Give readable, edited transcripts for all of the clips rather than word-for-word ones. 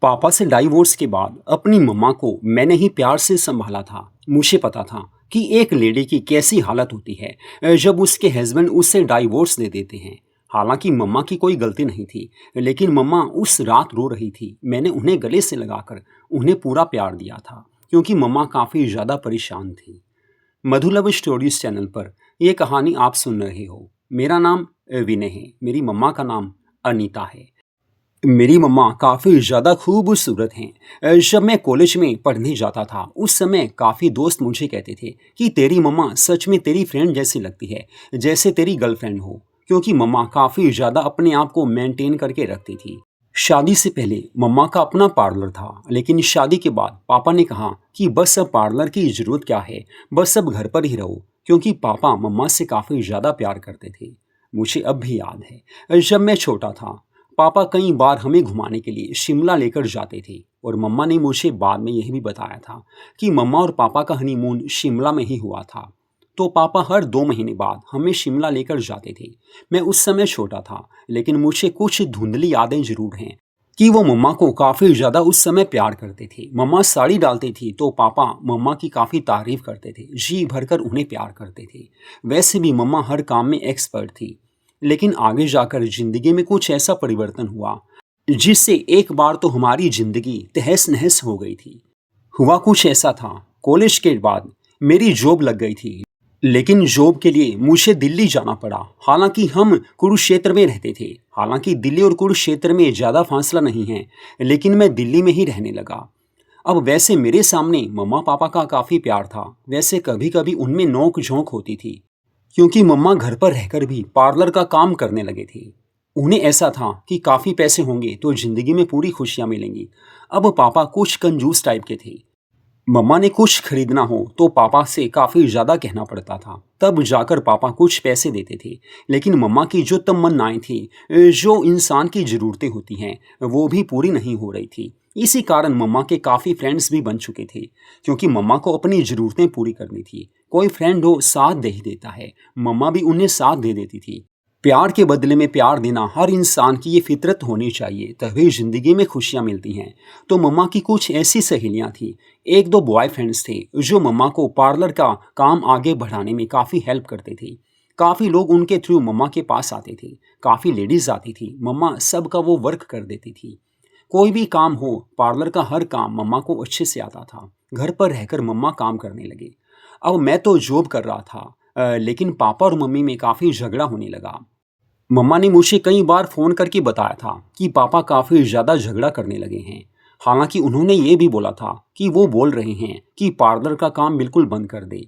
पापा से डाइवोर्स के बाद अपनी मम्मा को मैंने ही प्यार से संभाला था। मुझे पता था कि एक लेडी की कैसी हालत होती है जब उसके हस्बैंड उससे डाइवोर्स दे देते हैं। हालांकि मम्मा की कोई गलती नहीं थी, लेकिन मम्मा उस रात रो रही थी। मैंने उन्हें गले से लगाकर उन्हें पूरा प्यार दिया था, क्योंकि मम्मा काफ़ी ज़्यादा परेशान थी। मधु लव स्टोरीज चैनल पर यह कहानी आप सुन रहे हो। मेरा नाम विनय है। मेरी मम्मा का नाम अनीता है। मेरी मम्मा काफ़ी ज़्यादा खूबसूरत हैं। जब मैं कॉलेज में पढ़ने जाता था, उस समय काफ़ी दोस्त मुझे कहते थे कि तेरी मम्मा सच में तेरी फ्रेंड जैसी लगती है, जैसे तेरी गर्लफ्रेंड हो। क्योंकि मम्मा काफ़ी ज़्यादा अपने आप को मेंटेन करके रखती थी। शादी से पहले मम्मा का अपना पार्लर था, लेकिन शादी के बाद पापा ने कहा कि बस अब पार्लर की ज़रूरत क्या है, बस अब घर पर ही रहो। क्योंकि पापा मम्मा से काफ़ी ज़्यादा प्यार करते थे। मुझे अब भी याद है, जब मैं छोटा था, पापा कई बार हमें घुमाने के लिए शिमला लेकर जाते थे। और मम्मा ने मुझे बाद में यह भी बताया था कि मम्मा और पापा का हनीमून शिमला में ही हुआ था। तो पापा हर 2 महीने बाद हमें शिमला लेकर जाते थे। मैं उस समय छोटा था, लेकिन मुझे कुछ धुंधली यादें जरूर हैं कि वो मम्मा को काफ़ी ज़्यादा उस समय प्यार करते थे। मम्मा साड़ी डालती थी तो पापा मम्मा की काफ़ी तारीफ करते थे, जी भरकर उन्हें प्यार करते थे। वैसे भी मम्मा हर काम में एक्सपर्ट थी। लेकिन आगे जाकर जिंदगी में कुछ ऐसा परिवर्तन हुआ जिससे एक बार तो हमारी जिंदगी तहस नहस हो गई थी। हुआ कुछ ऐसा था, कॉलेज के बाद मेरी जॉब लग गई थी, लेकिन जॉब के लिए मुझे दिल्ली जाना पड़ा। हालांकि हम कुरुक्षेत्र में रहते थे। हालांकि दिल्ली और कुरुक्षेत्र में ज़्यादा फासला नहीं है, लेकिन मैं दिल्ली में ही रहने लगा। अब वैसे मेरे सामने मम्मा पापा का काफ़ी प्यार था, वैसे कभी कभी उनमें नोक झोंक होती थी। क्योंकि मम्मा घर पर रहकर भी पार्लर का काम करने लगे थे। उन्हें ऐसा था कि काफ़ी पैसे होंगे तो ज़िंदगी में पूरी खुशियाँ मिलेंगी। अब पापा कुछ कंजूस टाइप के थे। मम्मा ने कुछ खरीदना हो तो पापा से काफ़ी ज़्यादा कहना पड़ता था, तब जाकर पापा कुछ पैसे देते थे। लेकिन मम्मा की जो तमन्नाएं थी, जो इंसान की ज़रूरतें होती हैं, वो भी पूरी नहीं हो रही थी। इसी कारण मम्मा के काफ़ी फ्रेंड्स भी बन चुके थे, क्योंकि मम्मा को अपनी ज़रूरतें पूरी करनी थी। कोई फ्रेंड हो साथ दे ही देता है, मम्मा भी उन्हें साथ दे देती थी। प्यार के बदले में प्यार देना हर इंसान की ये फितरत होनी चाहिए, तभी ज़िंदगी में खुशियाँ मिलती हैं। तो मम्मा की कुछ ऐसी सहेलियाँ थीं, एक दो बॉयफ्रेंड्स थे जो मम्मा को पार्लर का काम आगे बढ़ाने में काफ़ी हेल्प करते थे। काफ़ी लोग उनके थ्रू मम्मा के पास आते थे, काफ़ी लेडीज़ आती थी, मम्मा सबका वो वर्क कर देती थी। कोई भी काम हो, पार्लर का हर काम मम्मा को अच्छे से आता था। घर पर रहकर मम्मा काम करने लगे। अब मैं तो जॉब कर रहा था, लेकिन पापा और मम्मी में काफ़ी झगड़ा होने लगा। मम्मा ने मुझे कई बार फ़ोन करके बताया था कि पापा काफ़ी ज़्यादा झगड़ा करने लगे हैं। हालांकि उन्होंने ये भी बोला था कि वो बोल रहे हैं कि पार्लर का काम बिल्कुल बंद कर दे।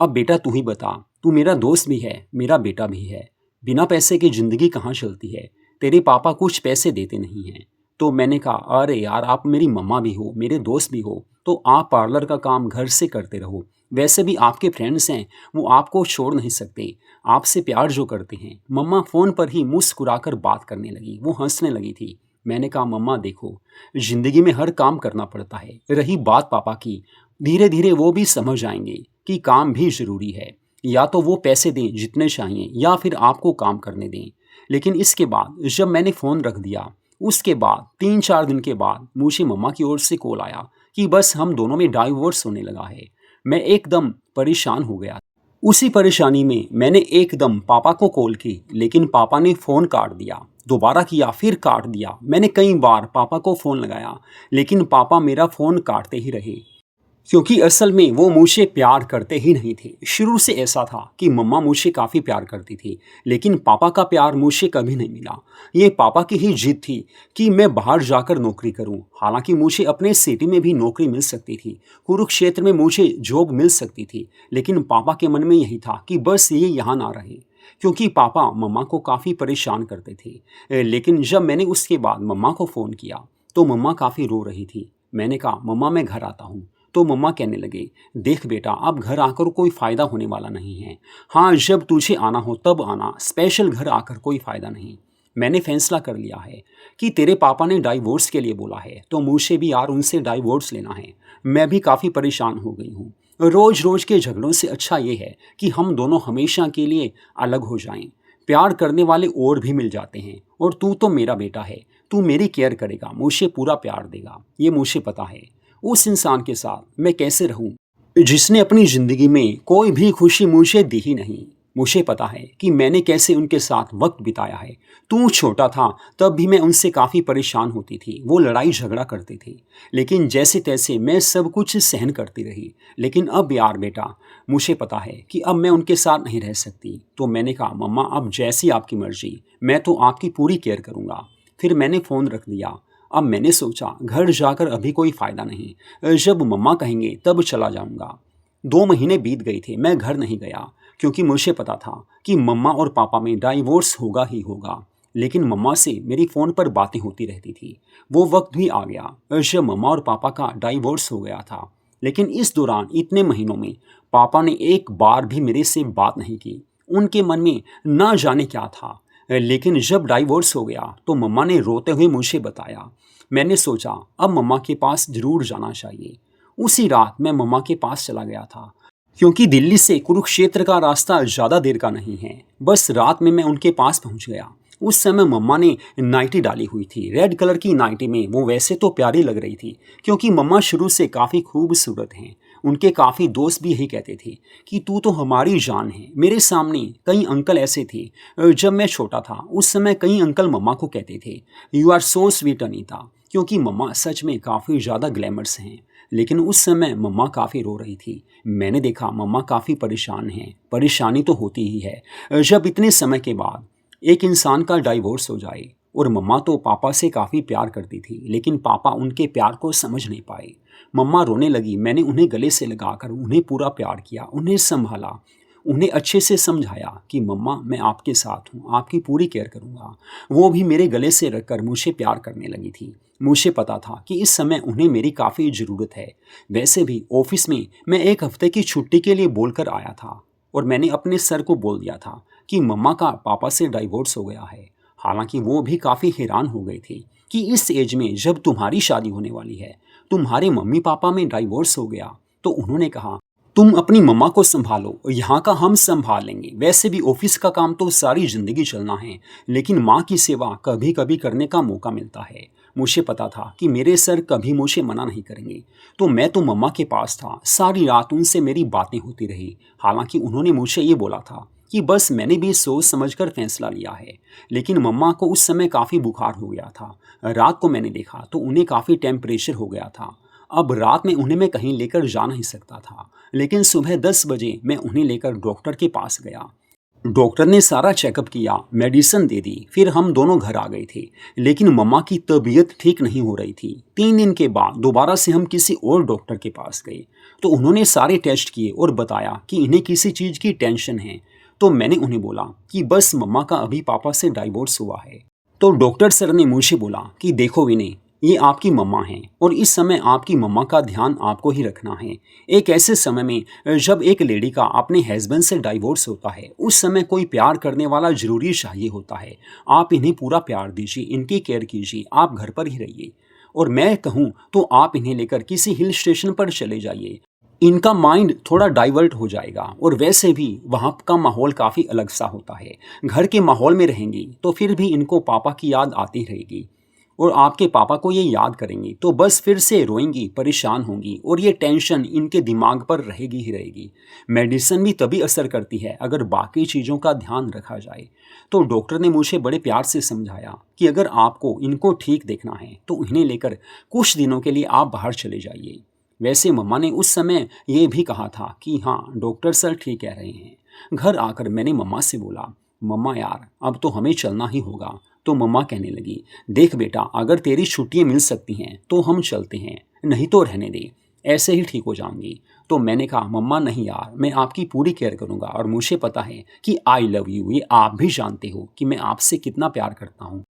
अब बेटा तू ही बता, तू मेरा दोस्त भी है, मेरा बेटा भी है। बिना पैसे की ज़िंदगी कहाँ चलती है? तेरे पापा कुछ पैसे देते नहीं हैं। तो मैंने कहा, अरे यार, आप मेरी मम्मा भी हो, मेरे दोस्त भी हो, तो आप पार्लर का काम घर से करते रहो। वैसे भी आपके फ्रेंड्स हैं, वो आपको छोड़ नहीं सकते, आपसे प्यार जो करते हैं। मम्मा फ़ोन पर ही मुस्कुराकर बात करने लगी, वो हंसने लगी थी। मैंने कहा, मम्मा देखो, ज़िंदगी में हर काम करना पड़ता है। रही बात पापा की, धीरे धीरे वो भी समझ आएंगे कि काम भी ज़रूरी है। या तो वो पैसे दें जितने चाहिए, या फिर आपको काम करने दें। लेकिन इसके बाद जब मैंने फ़ोन रख दिया, उसके बाद 3-4 दिन के बाद मुझे मम्मा की ओर से कॉल आया कि बस हम दोनों में डाइवोर्स होने लगा है। मैं एकदम परेशान हो गया। उसी परेशानी में मैंने एकदम पापा को कॉल की, लेकिन पापा ने फ़ोन काट दिया। दोबारा किया, फिर काट दिया। मैंने कई बार पापा को फ़ोन लगाया, लेकिन पापा मेरा फ़ोन काटते ही रहे। क्योंकि असल में वो मुझे प्यार करते ही नहीं थे। शुरू से ऐसा था कि मम्मा मुझे काफ़ी प्यार करती थी, लेकिन पापा का प्यार मुझे कभी नहीं मिला। ये पापा की ही जिद थी कि मैं बाहर जाकर नौकरी करूं। हालांकि मुझे अपने सिटी में भी नौकरी मिल सकती थी, कुरुक्षेत्र में मुझे जॉब मिल सकती थी, लेकिन पापा के मन में यही था कि बस ये यहाँ ना रहे। क्योंकि पापा मम्मा को काफ़ी परेशान करते थे। लेकिन जब मैंने उसके बाद मम्मा को फ़ोन किया तो मम्मा काफ़ी रो रही थी। मैंने कहा, मम्मा मैं घर आता हूँ। तो मम्मा कहने लगे, देख बेटा, अब घर आकर कोई फ़ायदा होने वाला नहीं है। हाँ, जब तुझे आना हो तब आना, स्पेशल घर आकर कोई फ़ायदा नहीं। मैंने फैसला कर लिया है कि तेरे पापा ने डाइवोर्स के लिए बोला है, तो मुझे भी यार उनसे डाइवोर्स लेना है। मैं भी काफ़ी परेशान हो गई हूँ। रोज़ रोज़ के झगड़ों से अच्छा ये है कि हम दोनों हमेशा के लिए अलग हो जाएं। प्यार करने वाले और भी मिल जाते हैं, और तू तो मेरा बेटा है, तू मेरी केयर करेगा, मुझे पूरा प्यार देगा, ये मुझे पता है। उस इंसान के साथ मैं कैसे रहूं जिसने अपनी जिंदगी में कोई भी खुशी मुझे दी ही नहीं। मुझे पता है कि मैंने कैसे उनके साथ वक्त बिताया है। तू छोटा था तब भी मैं उनसे काफ़ी परेशान होती थी, वो लड़ाई झगड़ा करते थे, लेकिन जैसे तैसे मैं सब कुछ सहन करती रही। लेकिन अब यार बेटा, मुझे पता है कि अब मैं उनके साथ नहीं रह सकती। तो मैंने कहा मम्मा अब जैसी आपकी मर्जी, मैं तो आपकी पूरी केयर करूँगा। फिर मैंने फ़ोन रख दिया। अब मैंने सोचा घर जाकर अभी कोई फ़ायदा नहीं, जब मम्मा कहेंगे तब चला जाऊँगा। 2 महीने बीत गए थे, मैं घर नहीं गया क्योंकि मुझे पता था कि मम्मा और पापा में डाइवोर्स होगा ही होगा। लेकिन मम्मा से मेरी फ़ोन पर बातें होती रहती थी। वो वक्त भी आ गया जब मम्मा और पापा का डाइवोर्स हो गया था। लेकिन इस दौरान इतने महीनों में पापा ने एक बार भी मेरे से बात नहीं की। उनके मन में ना जाने क्या था। लेकिन जब डाइवोर्स हो गया तो मम्मा ने रोते हुए मुझे बताया। मैंने सोचा अब मम्मा के पास ज़रूर जाना चाहिए। उसी रात मैं मम्मा के पास चला गया था क्योंकि दिल्ली से कुरुक्षेत्र का रास्ता ज़्यादा देर का नहीं है। बस रात में मैं उनके पास पहुंच गया। उस समय मम्मा ने नाइटी डाली हुई थी, रेड कलर की नाइटी में। वो वैसे तो प्यारी लग रही थी क्योंकि मम्मा शुरू से काफ़ी खूबसूरत हैं। उनके काफ़ी दोस्त भी यही कहते थे कि तू तो हमारी जान है। मेरे सामने कई अंकल ऐसे थे, जब मैं छोटा था उस समय कई अंकल मम्मा को कहते थे you are so sweet Anita, क्योंकि मम्मा सच में काफ़ी ज़्यादा ग्लैमर्स हैं। लेकिन उस समय मम्मा काफ़ी रो रही थी। मैंने देखा मम्मा काफ़ी परेशान हैं। परेशानी तो होती ही है जब इतने समय के बाद एक इंसान का डाइवोर्स हो जाए। और मम्मा तो पापा से काफ़ी प्यार करती थी, लेकिन पापा उनके प्यार को समझ नहीं पाए। मम्मा रोने लगी। मैंने उन्हें गले से लगाकर उन्हें पूरा प्यार किया, उन्हें संभाला, उन्हें अच्छे से समझाया कि मम्मा मैं आपके साथ हूँ, आपकी पूरी केयर करूँगा। वो भी मेरे गले से रखकर मुझे प्यार करने लगी थी। मुझे पता था कि इस समय उन्हें मेरी काफ़ी ज़रूरत है। वैसे भी ऑफिस में मैं 1 हफ्ते की छुट्टी के लिए बोलकर आया था और मैंने अपने सर को बोल दिया था कि मम्मा का पापा से डाइवोर्स हो गया है। हालांकि वो भी काफ़ी हैरान हो गई थी कि इस एज में जब तुम्हारी शादी होने वाली है, तुम्हारे मम्मी पापा में डाइवोर्स हो गया। तो उन्होंने कहा तुम अपनी मम्मा को संभालो, यहाँ का हम संभाल लेंगे। वैसे भी ऑफिस का काम तो सारी ज़िंदगी चलना है, लेकिन माँ की सेवा कभी कभी करने का मौका मिलता है। मुझे पता था कि मेरे सर कभी मुझे मना नहीं करेंगे। तो मैं तो मम्मा के पास था। सारी रात उनसे मेरी बातें होती रही। हालांकि उन्होंने मुझे ये बोला था कि बस मैंने भी सोच समझकर फैसला लिया है। लेकिन मम्मा को उस समय काफ़ी बुखार हो गया था। रात को मैंने देखा तो उन्हें काफ़ी टेम्परेचर हो गया था। अब रात में उन्हें मैं कहीं लेकर जा नहीं सकता था, लेकिन सुबह 10 बजे मैं उन्हें लेकर डॉक्टर के पास गया। डॉक्टर ने सारा चेकअप किया, मेडिसिन दे दी, फिर हम दोनों घर आ गए थे। लेकिन मम्मा की तबीयत ठीक नहीं हो रही थी। 3 दिन के बाद दोबारा से हम किसी और डॉक्टर के पास गए तो उन्होंने सारे टेस्ट किए और बताया कि इन्हें किसी चीज़ की टेंशन है। तो मैंने उन्हें बोला कि बस मम्मा का अभी पापा से डाइवोर्स हुआ है। तो डॉक्टर सर ने मुझे बोला कि देखो विनय, ये आपकी मम्मा हैं और इस समय आपकी मम्मा का ध्यान आपको ही रखना है। एक ऐसे समय में जब एक लेडी का अपने हस्बैंड से डाइवोर्स होता है, उस समय कोई प्यार करने वाला ज़रूरी चाहिए होता है। आप इन्हें पूरा प्यार दीजिए, इनकी केयर कीजिए, आप घर पर ही रहिए। और मैं कहूँ तो आप इन्हें लेकर किसी हिल स्टेशन पर चले जाइए। इनका माइंड थोड़ा डाइवर्ट हो जाएगा। और वैसे भी वहाँ का माहौल काफ़ी अलग सा होता है। घर के माहौल में रहेंगी तो फिर भी इनको पापा की याद आती रहेगी और आपके पापा को ये याद करेंगी तो बस फिर से रोएंगी, परेशान होंगी और ये टेंशन इनके दिमाग पर रहेगी ही रहेगी। मेडिसिन भी तभी असर करती है अगर बाकी चीज़ों का ध्यान रखा जाए। तो डॉक्टर ने मुझे बड़े प्यार से समझाया कि अगर आपको इनको ठीक देखना है तो इन्हें लेकर कुछ दिनों के लिए आप बाहर चले जाइए। वैसे मम्मा ने उस समय ये भी कहा था कि हाँ डॉक्टर सर ठीक कह रहे हैं। घर आकर मैंने मम्मा से बोला मम्मा यार अब तो हमें चलना ही होगा। तो मम्मा कहने लगी देख बेटा, अगर तेरी छुट्टियाँ मिल सकती हैं तो हम चलते हैं, नहीं तो रहने दे, ऐसे ही ठीक हो जाऊंगी। तो मैंने कहा मम्मा नहीं यार, मैं आपकी पूरी केयर करूंगा और मुझे पता है कि आई लव यू, ये आप भी जानते हो कि मैं आपसे कितना प्यार करता हूँ।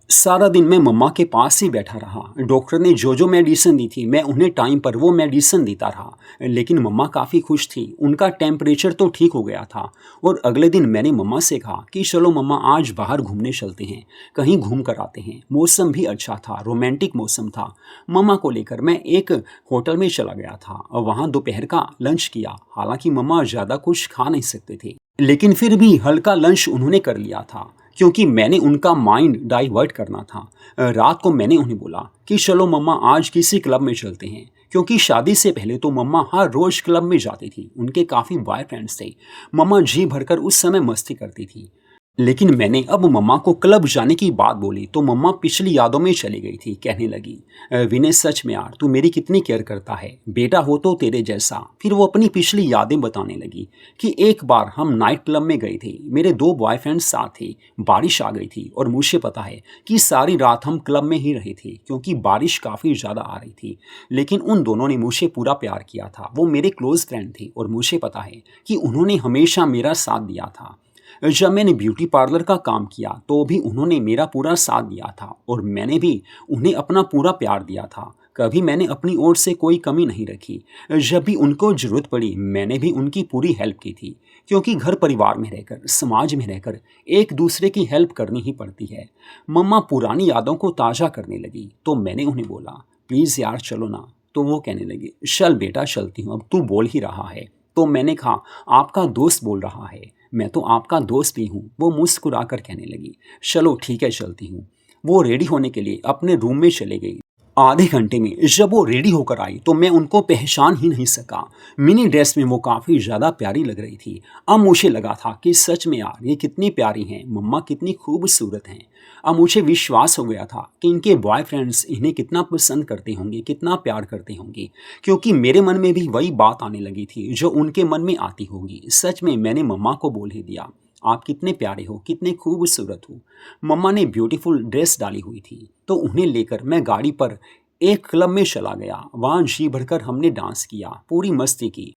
सारा दिन मैं मम्मा के पास ही बैठा रहा। डॉक्टर ने जो जो मेडिसिन दी थी मैं उन्हें टाइम पर वो मेडिसिन देता रहा। लेकिन मम्मा काफ़ी खुश थी, उनका टेम्परेचर तो ठीक हो गया था। और अगले दिन मैंने मम्मा से कहा कि चलो मम्मा आज बाहर घूमने चलते हैं, कहीं घूम कर आते हैं। मौसम भी अच्छा था, रोमांटिक मौसम था। मम्मा को लेकर मैं एक होटल में चला गया था और वहाँ दोपहर का लंच किया। हालांकि मम्मा ज़्यादा कुछ खा नहीं सकते थे, लेकिन फिर भी हल्का लंच उन्होंने कर लिया था क्योंकि मैंने उनका माइंड डाइवर्ट करना था। रात को मैंने उन्हें बोला कि चलो मम्मा आज किसी क्लब में चलते हैं, क्योंकि शादी से पहले तो मम्मा हर रोज क्लब में जाती थी। उनके काफ़ी बॉयफ्रेंड्स थे। मम्मा जी भरकर उस समय मस्ती करती थी। लेकिन मैंने अब मम्मा को क्लब जाने की बात बोली तो मम्मा पिछली यादों में चली गई थी। कहने लगी, विनय सच में यार तू मेरी कितनी केयर करता है, बेटा हो तो तेरे जैसा। फिर वो अपनी पिछली यादें बताने लगी कि एक बार हम नाइट क्लब में गए थे, मेरे 2 बॉयफ्रेंड्स साथ थे, बारिश आ गई थी और मुझे पता है कि सारी रात हम क्लब में ही रहे थे क्योंकि बारिश काफ़ी ज़्यादा आ रही थी। लेकिन उन दोनों ने मुझे पूरा प्यार किया था। वो मेरे क्लोज फ्रेंड थे और मुझे पता है कि उन्होंने हमेशा मेरा साथ दिया था। जब मैंने ब्यूटी पार्लर का काम किया तो भी उन्होंने मेरा पूरा साथ दिया था और मैंने भी उन्हें अपना पूरा प्यार दिया था। कभी मैंने अपनी ओर से कोई कमी नहीं रखी। जब भी उनको ज़रूरत पड़ी मैंने भी उनकी पूरी हेल्प की थी, क्योंकि घर परिवार में रहकर, समाज में रहकर एक दूसरे की हेल्प करनी ही पड़ती है। मम्मा पुरानी यादों को ताज़ा करने लगी तो मैंने उन्हें बोला, प्लीज़ यार चलो ना। तो वो कहने लगी, चल बेटा चलती हूँ, अब तू बोल ही रहा है। तो मैंने कहा, आपका दोस्त बोल रहा है, मैं तो आपका दोस्त ही हूँ। वो मुस्कुराकर कहने लगी, चलो ठीक है चलती हूँ। वो रेडी होने के लिए अपने रूम में चले गई। आधे घंटे में जब वो रेडी होकर आई तो मैं उनको पहचान ही नहीं सका। मिनी ड्रेस में वो काफ़ी ज़्यादा प्यारी लग रही थी। अब मुझे लगा था कि सच में यार ये कितनी प्यारी हैं, मम्मा कितनी खूबसूरत हैं। अब मुझे विश्वास हो गया था कि इनके बॉयफ्रेंड्स इन्हें कितना पसंद करते होंगे, कितना प्यार करते होंगे, क्योंकि मेरे मन में भी वही बात आने लगी थी जो उनके मन में आती होगी। सच में मैंने मम्मा को बोल ही दिया, आप कितने प्यारे हो, कितने खूबसूरत हो। मम्मा ने ब्यूटीफुल ड्रेस डाली हुई थी तो उन्हें लेकर मैं गाड़ी पर एक क्लब में चला गया। वहाँ जी भरकर हमने डांस किया, पूरी मस्ती की।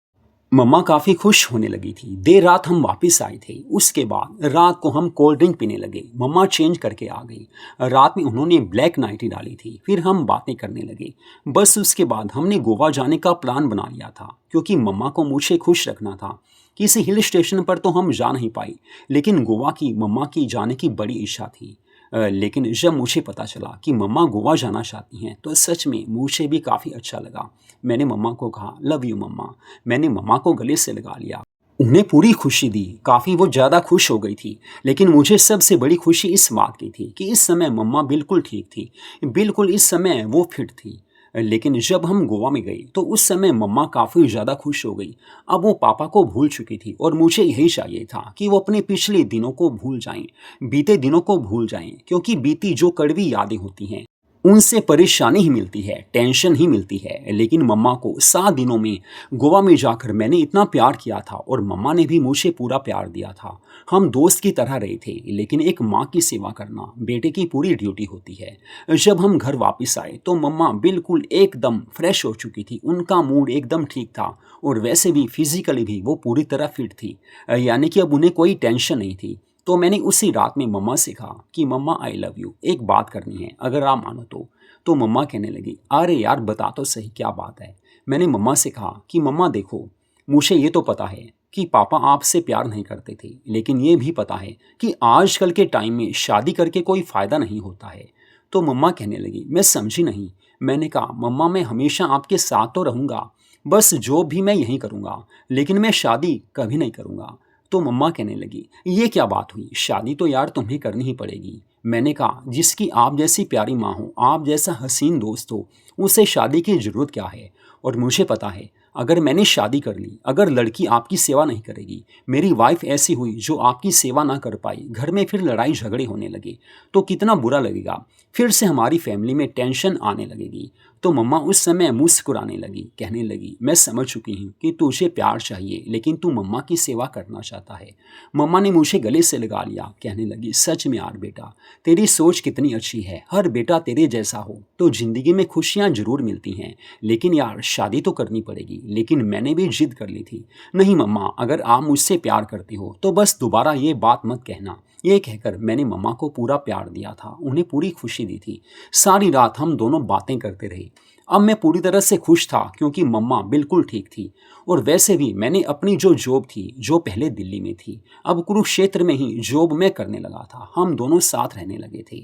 मम्मा काफ़ी खुश होने लगी थी। देर रात हम वापस आए थे। उसके बाद रात को हम कोल्ड ड्रिंक पीने लगे। मम्मा चेंज करके आ गई। रात में उन्होंने ब्लैक नाइटी डाली थी। फिर हम बातें करने लगे। बस उसके बाद हमने गोवा जाने का प्लान बना लिया था, क्योंकि मम्मा को मुझे खुश रखना था। किसी हिल स्टेशन पर तो हम जा नहीं पाए, लेकिन गोवा की मम्मा की जाने की बड़ी इच्छा थी। लेकिन जब मुझे पता चला कि मम्मा गोवा जाना चाहती हैं तो सच में मुझे भी काफ़ी अच्छा लगा। मैंने मम्मा को कहा, लव यू मम्मा। मैंने मम्मा को गले से लगा लिया। उन्हें पूरी खुशी दी। काफ़ी वो ज़्यादा खुश हो गई थी। लेकिन मुझे सबसे बड़ी खुशी इस बात की थी कि इस समय मम्मा बिल्कुल ठीक थी। बिल्कुल इस समय वो फिट थी। लेकिन जब हम गोवा में गए तो उस समय मम्मा काफ़ी ज़्यादा खुश हो गई। अब वो पापा को भूल चुकी थी और मुझे यही चाहिए था कि वो अपने पिछले दिनों को भूल जाएं, बीते दिनों को भूल जाएं, क्योंकि बीती जो कड़वी यादें होती हैं उनसे परेशानी ही मिलती है, टेंशन ही मिलती है। लेकिन मम्मा को 7 दिनों में गोवा में जाकर मैंने इतना प्यार किया था और मम्मा ने भी मुझे पूरा प्यार दिया था। हम दोस्त की तरह रहे थे, लेकिन एक माँ की सेवा करना बेटे की पूरी ड्यूटी होती है। जब हम घर वापस आए तो मम्मा बिल्कुल एकदम फ्रेश हो चुकी थी। उनका मूड एकदम ठीक था और वैसे भी फिजिकली भी वो पूरी तरह फिट थी, यानी कि अब उन्हें कोई टेंशन नहीं थी। तो मैंने उसी रात में मम्मा से कहा कि मम्मा आई लव यू, एक बात करनी है, अगर आप मानो तो। तो मम्मा कहने लगी, अरे यार बता तो सही क्या बात है। मैंने मम्मा से कहा कि मम्मा देखो, मुझे ये तो पता है कि पापा आपसे प्यार नहीं करते थे, लेकिन ये भी पता है कि आजकल के टाइम में शादी करके कोई फ़ायदा नहीं होता है। तो मम्मा कहने लगी, मैं समझी नहीं। मैंने कहा, मम्मा मैं हमेशा आपके साथ तो रहूँगा, बस जॉब भी मैं यहीं करूँगा, लेकिन मैं शादी कभी नहीं करूँगा। तो मम्मा कहने लगी, ये क्या बात हुई, शादी तो यार तुम्हें करनी ही पड़ेगी। मैंने कहा, जिसकी आप जैसी प्यारी माँ हो, आप जैसा हसीन दोस्त हो, उसे शादी की ज़रूरत क्या है। और मुझे पता है अगर मैंने शादी कर ली, अगर लड़की आपकी सेवा नहीं करेगी, मेरी वाइफ ऐसी हुई जो आपकी सेवा ना कर पाई, घर में फिर लड़ाई झगड़े होने लगे तो कितना बुरा लगेगा। फिर से हमारी फैमिली में टेंशन आने लगेगी। तो मम्मा उस समय मुस्कुराने लगी, कहने लगी, मैं समझ चुकी हूँ कि तुझे प्यार चाहिए, लेकिन तू मम्मा की सेवा करना चाहता है। मम्मा ने मुझे गले से लगा लिया, कहने लगी, सच में यार बेटा, तेरी सोच कितनी अच्छी है। हर बेटा तेरे जैसा हो तो ज़िंदगी में खुशियाँ ज़रूर मिलती हैं, लेकिन यार शादी तो करनी पड़ेगी। लेकिन मैंने भी जिद कर ली थी, नहीं मम्मा, अगर आप मुझसे प्यार करती हो तो बस दोबारा ये बात मत कहना। ये कहकर मैंने मम्मा को पूरा प्यार दिया था, उन्हें पूरी खुशी दी थी। सारी रात हम दोनों बातें करते रहे। अब मैं पूरी तरह से खुश था क्योंकि मम्मा बिल्कुल ठीक थी। और वैसे भी मैंने अपनी जो जॉब थी, जो पहले दिल्ली में थी, अब कुरुक्षेत्र में ही जॉब मैं करने लगा था। हम दोनों साथ रहने लगे थे।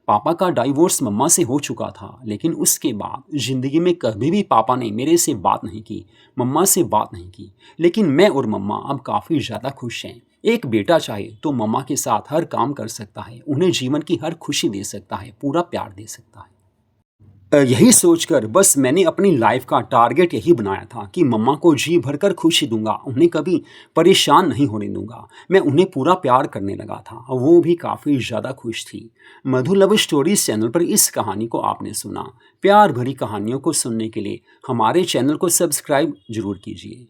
पापा का डाइवोर्स मम्मा से हो चुका था, लेकिन उसके बाद ज़िंदगी में कभी भी पापा ने मेरे से बात नहीं की, मम्मा से बात नहीं की। लेकिन मैं और मम्मा अब काफ़ी ज़्यादा खुश हैं। एक बेटा चाहे तो मम्मा के साथ हर काम कर सकता है, उन्हें जीवन की हर खुशी दे सकता है, पूरा प्यार दे सकता है। यही सोचकर बस मैंने अपनी लाइफ का टारगेट यही बनाया था कि मम्मा को जी भरकर खुशी दूंगा, उन्हें कभी परेशान नहीं होने दूंगा। मैं उन्हें पूरा प्यार करने लगा था, वो भी काफ़ी ज़्यादा खुश थी। मधु लव स्टोरीज चैनल पर इस कहानी को आपने सुना। प्यार भरी कहानियों को सुनने के लिए हमारे चैनल को सब्सक्राइब जरूर कीजिए।